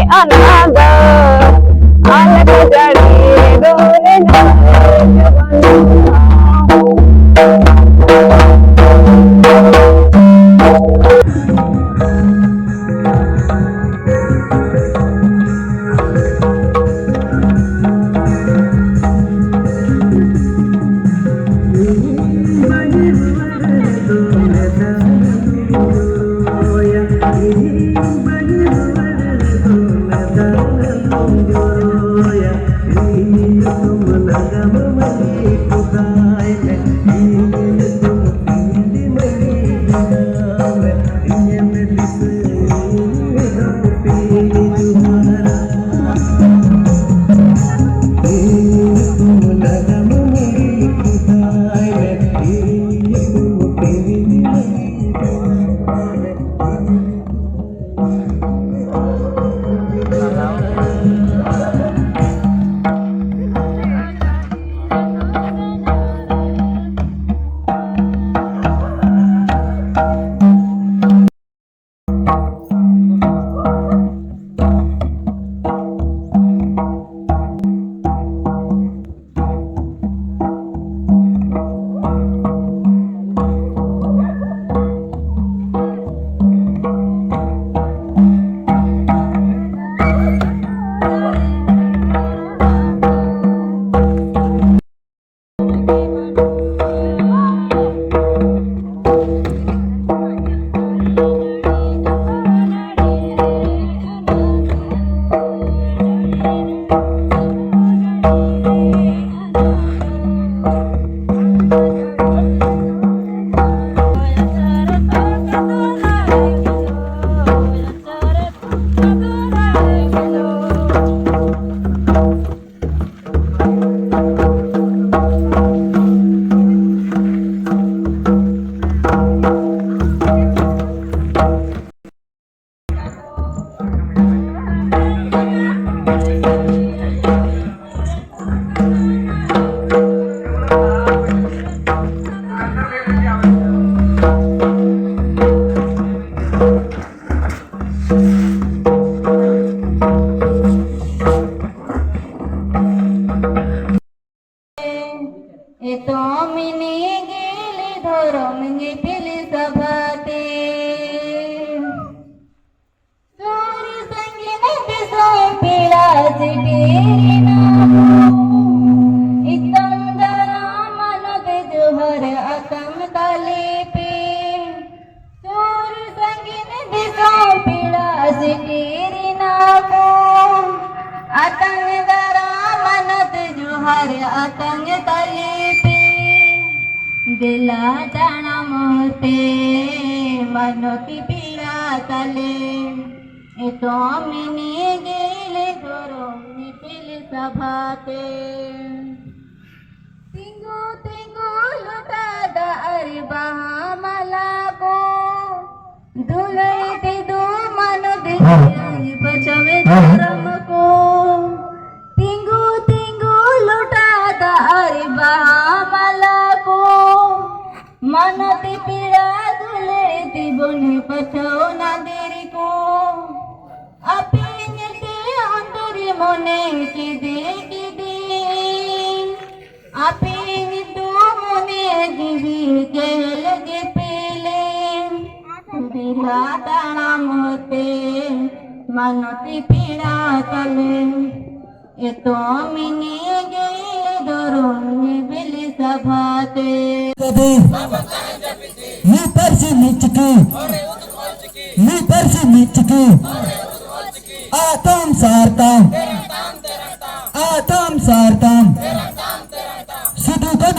अनाग अलग जड़ी डोले दिला जाना मोते मनोती पीड़ा तले ए तो मिनी गेले धरो निपिल सभाते तिंगु तिंगु लुटा दारी बहा मला को दुले ते दो मनो दे बचवे धर्म को तिंगु तिंगु लुटा दारी बहा मला को मनती पीड़ा दुले ती बने पछो ना देरी को अपिन के अंतरी मने की दे अपिन तो मने की के लगे पीले दिला ताना मोते मनती पीड़ा तले ए तो मिनी गेले दरोनी बिली सभाते मी परसी निचकी आतम सारतम सिद्धू का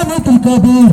मित्र कबीर